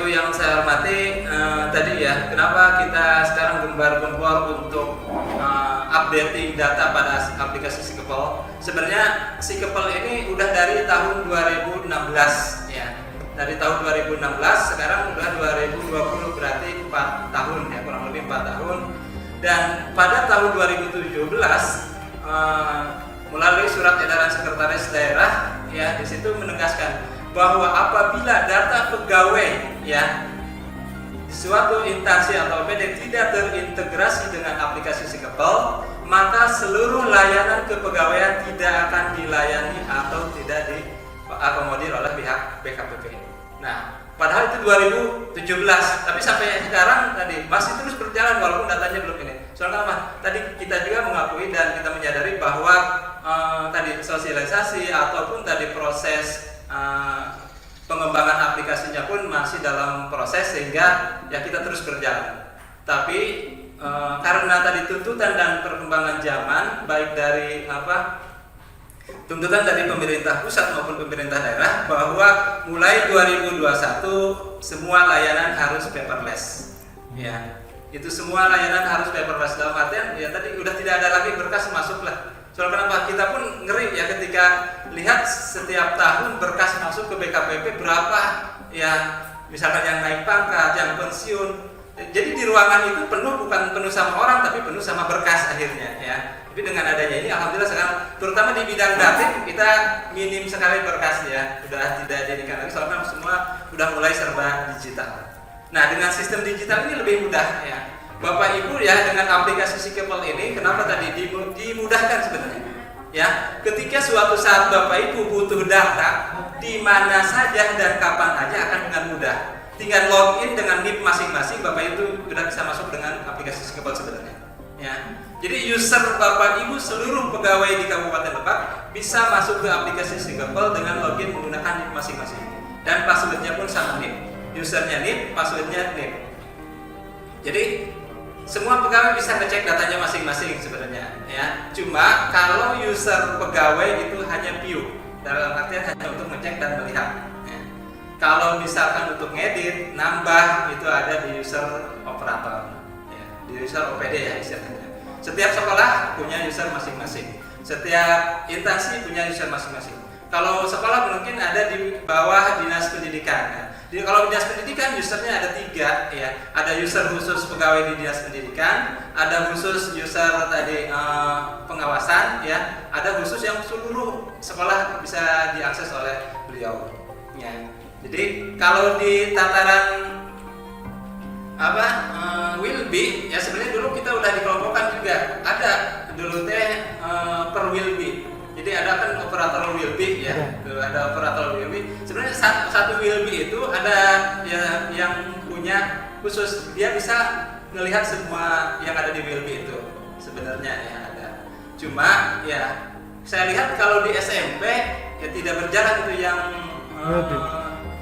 Ibu yang saya hormati, tadi ya, kenapa kita sekarang gembar-gembor untuk updating data pada aplikasi Sikepel? Sebenarnya Sikepel ini udah dari tahun 2016 ya. Dari tahun 2016, sekarang udah 2020, berarti 4 tahun ya, kurang lebih 4 tahun. Dan pada tahun 2017 melalui surat edaran sekretaris daerah ya, di situ menegaskan bahwa apabila data pegawai ya suatu instansi atau OPD tidak terintegrasi dengan aplikasi Sikepel, maka seluruh layanan kepegawaian tidak akan dilayani atau tidak diakomodir oleh pihak BKPP. Nah, padahal itu 2017, tapi sampai sekarang tadi masih terus berjalan walaupun datanya belum ini. Soalnya apa? Tadi kita juga mengakui dan kita menyadari bahwa tadi sosialisasi ataupun tadi proses pengembangan aplikasinya pun masih dalam proses, sehingga ya kita terus berjalan. Tapi karena tadi tuntutan dan perkembangan zaman, baik dari tuntutan dari pemerintah pusat maupun pemerintah daerah, bahwa mulai 2021 semua layanan harus paperless. Ya, itu semua layanan harus paperless, dalam artian ya tadi udah tidak ada lagi berkas masuk lah. Soal kenapa? Kita pun ngeri ya ketika lihat setiap tahun berkas masuk ke BKPP berapa ya, misalkan yang naik pangkat, yang pensiun. Jadi di ruangan itu penuh, bukan penuh sama orang tapi penuh sama berkas akhirnya ya. Tapi dengan adanya ini alhamdulillah sekarang terutama di bidang dating kita minim sekali berkas ya. Sudah tidak jadikan lagi soalnya semua sudah mulai serba digital. Nah, dengan sistem digital ini lebih mudah ya. Bapak Ibu ya, dengan aplikasi Sikepel ini kenapa tadi dimudahkan sebenarnya ya, ketika suatu saat Bapak Ibu butuh data di mana saja dan kapan aja akan dengan mudah, tinggal login dengan NIP masing-masing, Bapak Ibu sudah bisa masuk dengan aplikasi Sikepel sebenarnya ya. Jadi user Bapak Ibu seluruh pegawai di Kabupaten Lebak bisa masuk ke aplikasi Sikepel dengan login menggunakan NIP masing-masing, dan passwordnya pun sama NIP, usernya NIP, passwordnya NIP. Jadi semua pegawai bisa ngecek datanya masing-masing sebenarnya ya. Cuma kalau user pegawai itu hanya view, dalam artian hanya untuk ngecek dan melihat ya. Kalau misalkan untuk ngedit, nambah, itu ada di user operator ya, di user OPD ya istilahnya. Setiap sekolah punya user masing-masing, setiap instansi punya user masing-masing. Kalau sekolah mungkin ada di bawah dinas pendidikan ya. Jadi kalau dinas pendidikan usernya ada 3 ya, ada user khusus pegawai di dinas pendidikan, ada khusus user tadi pengawasan ya, ada khusus yang seluruh sekolah bisa diakses oleh beliau ya. Jadi kalau di tataran will be ya, sebenarnya dulu kita udah dikelompokkan juga, ada dulu per will be. Jadi ada kan operator will be ya, ada operator will be. Sebenarnya satu will be itu ada ya, yang punya khusus, dia bisa melihat semua yang ada di will be itu sebenarnya ya ada. Cuma ya saya lihat kalau di SMP ya tidak berjalan itu yang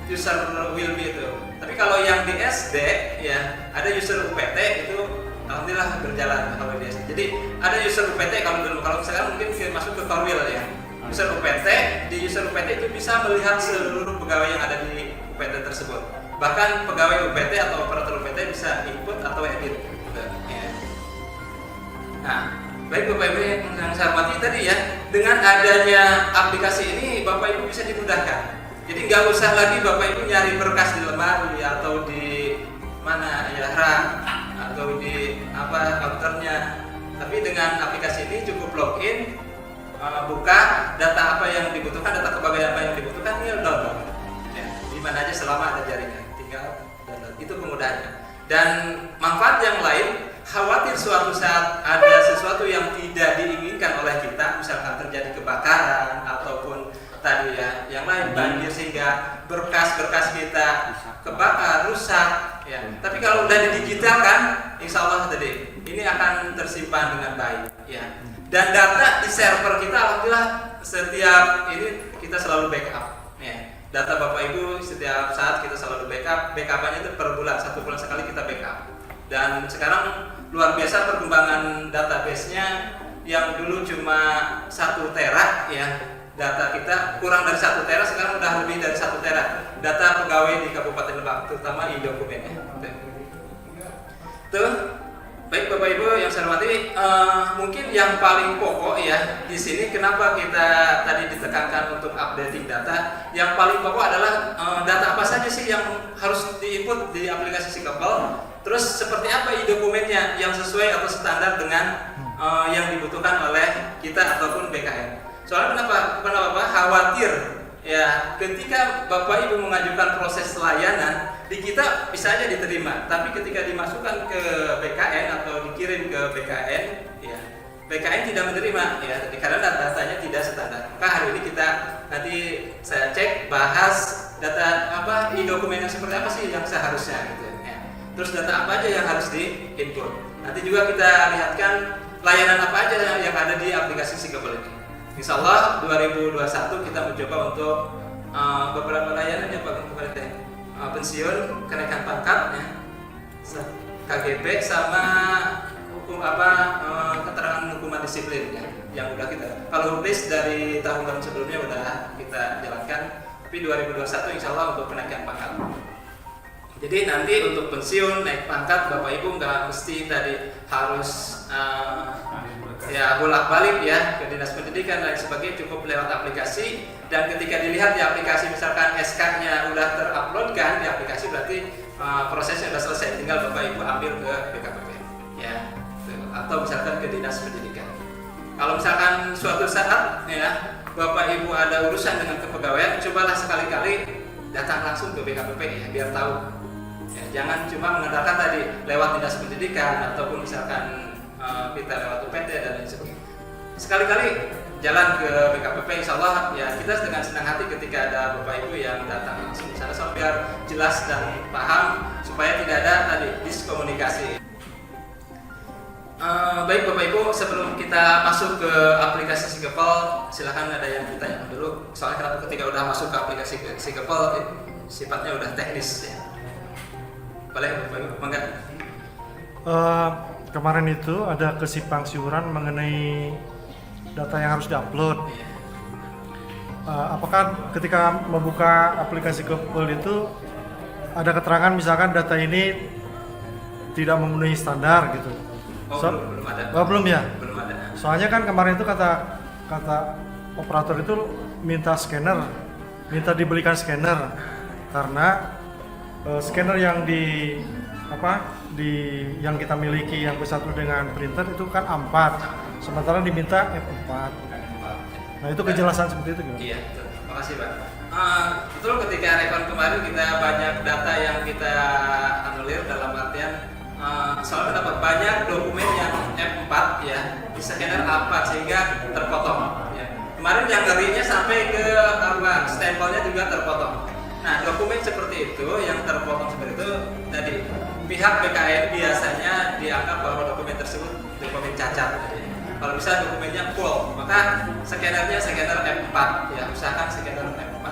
user will be itu. Tapi kalau yang di SD ya ada user UPT itu alhamdulillah berjalan kalau di SD. Jadi ada user UPT kalau sekarang mungkin masuk ke Korwil ya. User UPT, di user UPT itu bisa melihat seluruh pegawai yang ada di UPT tersebut. Bahkan pegawai UPT atau operator UPT bisa input atau edit ya. Nah, baik Bapak Ibu yang saya hormati tadi ya, dengan adanya aplikasi ini Bapak Ibu bisa dimudahkan. Jadi nggak usah lagi Bapak Ibu nyari berkas di lemari atau di mana ya, rak atau di counternya. Tapi dengan aplikasi ini cukup login, buka data apa yang dibutuhkan, data kepegawaian apa yang dibutuhkan, tinggal download ya, di mana aja selama ada jaringan, tinggal download. Itu kemudahannya. Dan manfaat yang lain, khawatir suatu saat ada sesuatu yang tidak diinginkan oleh kita, misalkan terjadi kebakaran ataupun tadi ya yang lain, banjir, sehingga berkas-berkas kita kebakar, rusak ya. Tapi kalau udah didigitalkan, insya Allah tadi ini akan tersimpan dengan baik ya. Dan data di server kita alhamdulillah setiap ini kita selalu backup ya. Data Bapak Ibu setiap saat kita selalu backup, backupannya itu per bulan, 1 bulan sekali kita backup. Dan sekarang luar biasa perkembangan database-nya, yang dulu cuma 1 tera ya, data kita kurang dari 1 tera, sekarang udah lebih dari 1 tera data pegawai di Kabupaten Lebak, terutama e-dokumennya. Tuh, baik Bapak Ibu yang saya hormati, mungkin yang paling pokok ya di sini kenapa kita tadi ditekankan untuk updating data. Yang paling pokok adalah data apa saja sih yang harus diinput di aplikasi Sigapel. Terus seperti apa e-dokumennya yang sesuai atau standar dengan yang dibutuhkan oleh kita ataupun BKN. Soalnya kenapa khawatir ya ketika Bapak Ibu mengajukan proses layanan di kita bisa aja diterima, tapi ketika dimasukkan ke BKN atau dikirim ke BKN ya BKN tidak menerima ya karena datanya tidak standar. Maka hari ini kita nanti saya cek bahas data apa e-dokumen yang seperti apa sih yang seharusnya gitu ya. Terus data apa aja yang harus di-input. Nanti juga kita lihatkan layanan apa aja yang ada di aplikasi Sigapel ini. Insya Allah 2021 kita mencoba untuk beberapa layanan yang paling kemarin pensiun, kenaikan pangkat, ya, KGP sama hukum keterangan hukuman disiplin ya, yang udah kita. Kalau list dari tahun-tahun sebelumnya udah kita jalankan, tapi 2021 insya Allah untuk kenaikan pangkat. Jadi nanti untuk pensiun, naik pangkat, Bapak Ibu nggak mesti tadi harus ya bolak-balik ya ke dinas pendidikan dan sebagainya, cukup lewat aplikasi. Dan ketika dilihat di aplikasi misalkan SK-nya udah teruploadkan di aplikasi, berarti prosesnya sudah selesai, tinggal Bapak Ibu ambil ke BKPP ya, atau misalkan ke dinas pendidikan. Kalau misalkan suatu saat ya Bapak Ibu ada urusan dengan kepegawaian, cobalah sekali-kali datang langsung ke BKPP ya, biar tahu ya, jangan cuma mengandalkan tadi lewat dinas pendidikan ataupun misalkan kita lewat UPT dan lain sebagainya. Sekali-kali jalan ke BKPP, insya Allah ya kita dengan senang hati ketika ada Bapak Ibu yang datang langsung di sana, biar jelas dan paham supaya tidak ada tadi diskomunikasi. Baik Bapak Ibu, sebelum kita masuk ke aplikasi Sigapel, silahkan ada yang ditanya dulu. Soalnya kenapa ketika udah masuk ke aplikasi Sigapel sifatnya udah teknis ya. Boleh Bapak Ibu, mangga. Kemarin itu ada kesimpang siuran mengenai data yang harus diupload. Apakah ketika membuka aplikasi Sigapel itu ada keterangan misalkan data ini tidak memenuhi standar gitu? Belum ada. Belum ya? Belum ada. Soalnya kan kemarin itu kata operator itu minta scanner, minta dibelikan scanner karena scanner yang yang kita miliki yang bersatu dengan printer itu kan A4, sementara diminta F4. Nah itu kejelasan seperti itu gimana? Iya, betul. Makasih Pak. Betul, ketika rekon kemarin kita banyak data yang kita anulir dalam artian soalnya dapat banyak dokumen yang F4 ya di scanner A4 sehingga terpotong. Ya. Kemarin yang ngerinya sampai ke stempelnya juga terpotong. Nah dokumen seperti itu yang terpotong seperti itu tadi pihak BKN biasanya dianggap bahwa dokumen tersebut dokumen cacat. Kalau bisa dokumennya full, maka scannernya scanner F4 ya, usahakan scanner F4.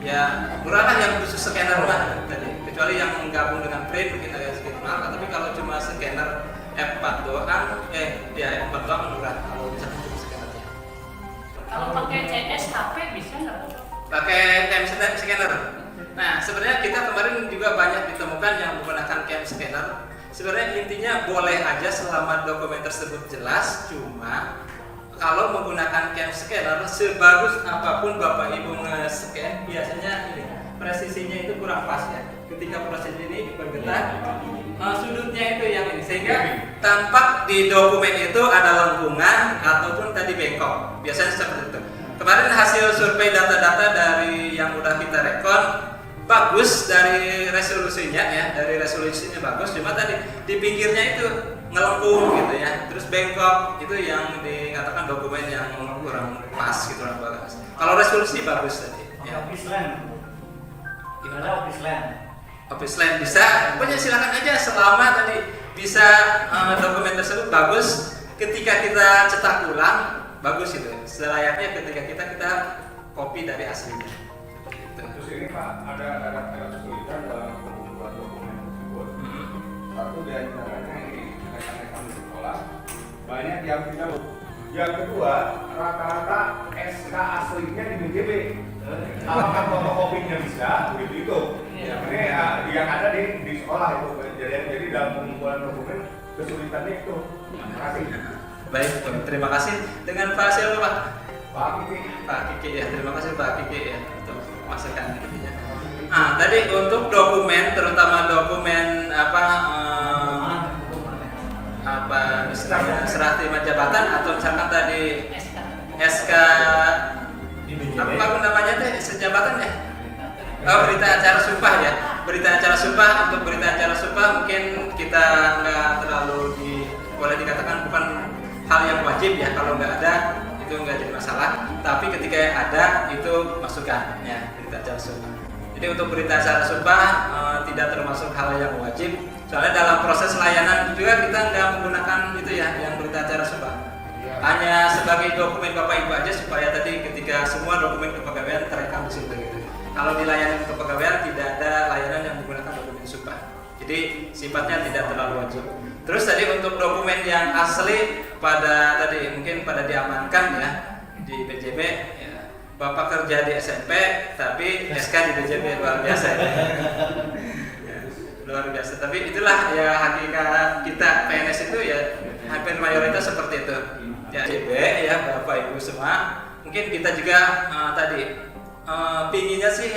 Ya murahlah yang khusus scanner lah tadi, kecuali yang menggabung dengan print mungkin agak sedikit mahal. Tapi kalau cuma scanner F4 doang, F4 doang murah. Kalau misalnya cuma scannernya. Kalau pakai CSHP bisa nggak? Pakai time scanner. Nah, sebenarnya kita kemarin juga banyak ditemukan yang menggunakan cam scanner. Sebenarnya intinya boleh aja selama dokumen tersebut jelas, cuma kalau menggunakan cam scanner sebagus apapun Bapak Ibu nge-scan, biasanya ini presisinya itu kurang pas ya. Ketika proses ini diperketat, sudutnya itu yang ini, sehingga tampak di dokumen itu ada lengkungan ataupun tadi bengkok. Biasanya seperti itu. Kemarin hasil survei data-data dari yang udah kita rekon bagus dari resolusinya ya, dari resolusinya bagus, cuma tadi di pinggirnya itu ngelengkung gitu ya, terus bengkok, itu yang dikatakan dokumen yang kurang pas gitu, kurang bagus. Kalau resolusi bagus tadi ya. Office land. Gimana? Office land. Office land bisa, pokoknya silakan aja selama tadi bisa dokumen tersebut bagus. Ketika kita cetak ulang bagus itu, selayaknya ketika kita copy dari aslinya. Terus ini Pak, ada kesulitan dalam pembuatan dokumen tersebut. Satu di antaranya ini rekan-rekan di sekolah banyak yang tidak Yang kedua, rata-rata SK aslinya di BJB. Apakah fotokopinya bisa? Begitu itu. Ini yang ada di sekolah itu. Jadi dalam pengumpulan dokumen kesulitannya itu. Terima kasih. Baik, terima kasih. Dengan Pak siapa Pak? Pak Kiki. Pak Kiki ya, terima kasih Pak Kiki ya untuk masukan ini. Tadi untuk dokumen, terutama dokumen istilahnya serah terima jabatan atau misalkan tadi SK apa namanya teh sejabatan ya? Berita acara sumpah ya. Berita acara sumpah, untuk berita acara sumpah mungkin kita nggak terlalu boleh dikatakan bukan hal yang wajib ya, kalau nggak ada itu nggak jadi masalah. Tapi ketika ada itu masukan ya, berita acara sumpah. Jadi untuk berita acara sumpah tidak termasuk hal yang wajib. Soalnya dalam proses layanan juga kita nggak menggunakan itu ya, yang berita acara sumpah. Hanya sebagai dokumen Bapak Ibu aja supaya tadi ketika semua dokumen kepegawaian terekam di situ gitu. Kalau di layanan kepegawaian tidak ada layanan yang menggunakan dokumen sumpah. Jadi sifatnya tidak terlalu wajib. Terus tadi untuk dokumen yang asli mungkin pada diamankan ya di BJB ya. Bapak kerja di SMP tapi SK di BJB, luar biasa ya. Luar biasa. Tapi itulah ya hakikat kita PNS itu ya, hampir mayoritas seperti itu. Ya BJB ya Bapak Ibu semua. Mungkin kita juga pinginnya sih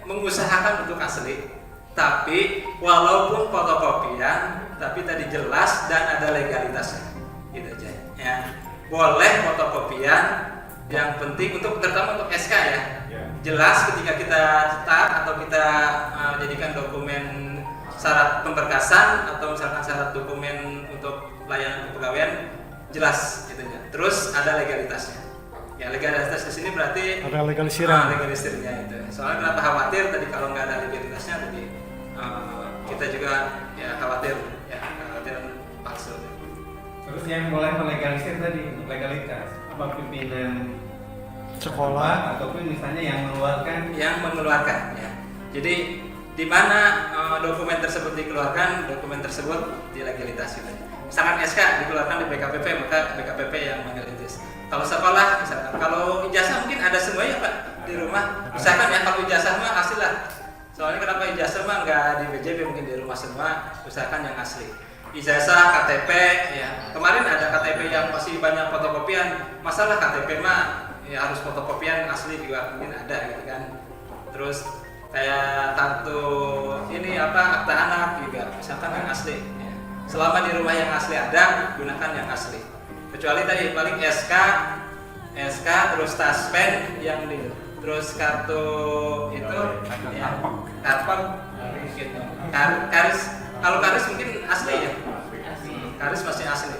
mengusahakan untuk asli. Tapi walaupun fotokopian, tapi tadi jelas dan ada legalitasnya. Gitu aja. Ya. Boleh fotokopian, yang penting terutama untuk SK ya. Jelas ketika kita cetak atau kita jadikan dokumen syarat pemberkasan atau misalkan syarat dokumen untuk layanan kepegawaian jelas gitu ya. Terus ada legalitasnya. Ya legalitas di sini berarti ada legalisirnya. Legalisirnya itu. Soalnya kenapa khawatir tadi kalau nggak ada legalitasnya tadi kita juga ya khawatir palsu. Terus yang boleh melegalisir tadi legalitas apa pimpinan sekolah ataupun misalnya yang mengeluarkan ya. Jadi di mana dokumen tersebut dikeluarkan, dokumen tersebut dilegalitas gitu. Misalkan SK dikeluarkan di BKPP, maka BKPP yang legalitas. Kalau sekolah misalkan, kalau ijazah mungkin ada semuanya Pak di rumah. Misalkan ya kalau ijazah mah asli lah. Soalnya kenapa ijazah mah nggak di BJB, mungkin di rumah semua, usahakan yang asli. Ijazah, KTP, ya kemarin ada KTP yang masih banyak fotokopian, masalah KTP mah ya harus fotokopian asli juga mungkin ada gitu kan. Terus kayak kartu akta anak juga, misalkan yang asli. Ya. Selama di rumah yang asli ada, gunakan yang asli. Kecuali tadi paling SK terus taspen yang terus kartu itu ya karpet gitu. Karis, kalau karis mungkin asli ya. Karis masih asli.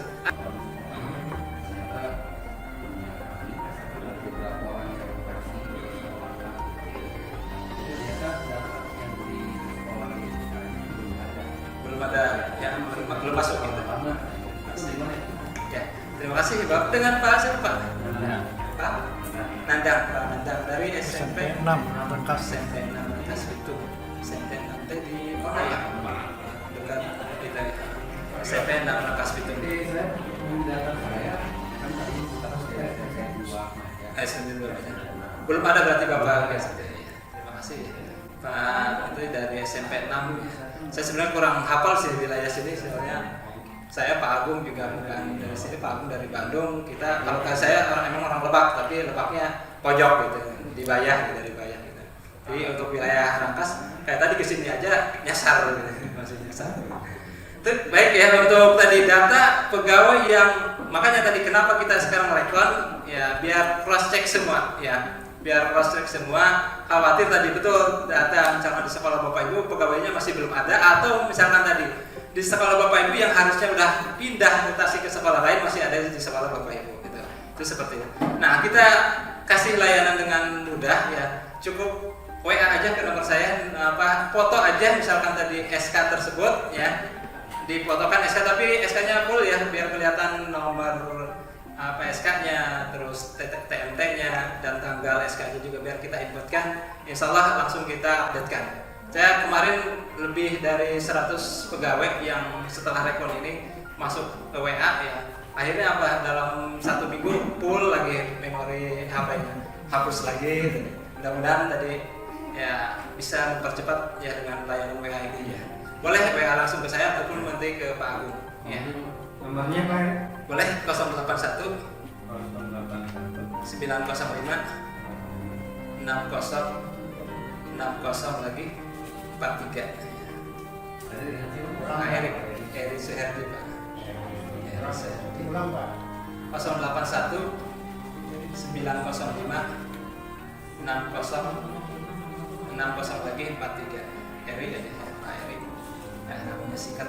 Belum ada yang belum masuk gitu. Ya, terima kasih Bapak. Dengan Pak siapa Pak? Pak Nandang, Pak Nandang dari SMP 6 Rangkas. SMP 6 Rangkas itu. SMP 6 di mana ya? Dekat kita. SMP 6 Rangkas itu. Belum ada berarti Bapak ya. Terima kasih. Pak itu dari SMP 6. Saya sebenarnya kurang hafal sih wilayah sini soalnya. Saya Pak Agung juga bukan dari sini, Pak Agung dari Bandung. Kita kalau saya emang orang Lebak, tapi Lebaknya pojok gitu, di Bayah gitu, dari Bayah gitu. Jadi untuk wilayah Rangkas kayak tadi kesini aja nyasar gitu, masih nyasar. Itu baik ya untuk tadi data pegawai yang makanya tadi kenapa kita sekarang rekon ya biar cross check semua ya. Biar cross check semua, khawatir tadi betul data misalkan di sekolah Bapak Ibu pegawainya masih belum ada atau misalkan tadi di sekolah Bapak Ibu yang harusnya udah pindah mutasi ke sekolah lain masih ada di sekolah Bapak Ibu gitu. Itu seperti itu. Nah, kita kasih layanan dengan mudah ya. Cukup WA aja ke nomor saya foto aja misalkan tadi SK tersebut ya. Difotokan SK tapi SK-nya full ya biar kelihatan nomor SK-nya, terus TMT-nya dan tanggal SK-nya juga biar kita inputkan. Insya Allah langsung kita update-kan. Saya kemarin lebih dari 100 pegawai yang setelah rekon ini masuk ke WA ya, akhirnya apa, dalam 1 minggu full lagi memori HP-nya, hapus lagi gitu. Mudah-mudahan tadi ya bisa mempercepat ya dengan layanan WA ini ya. Boleh WA langsung ke saya ataupun nanti ke Pak Agung ya. Nomornya Pak? Boleh 081 081 905 60 lagi 43. Pak Eri Suherdi Pak. Eri Suherdi. Ulang Pak. 081 905 60 lagi 43. Eri ya, Pak Eri. Nah, namanya singkat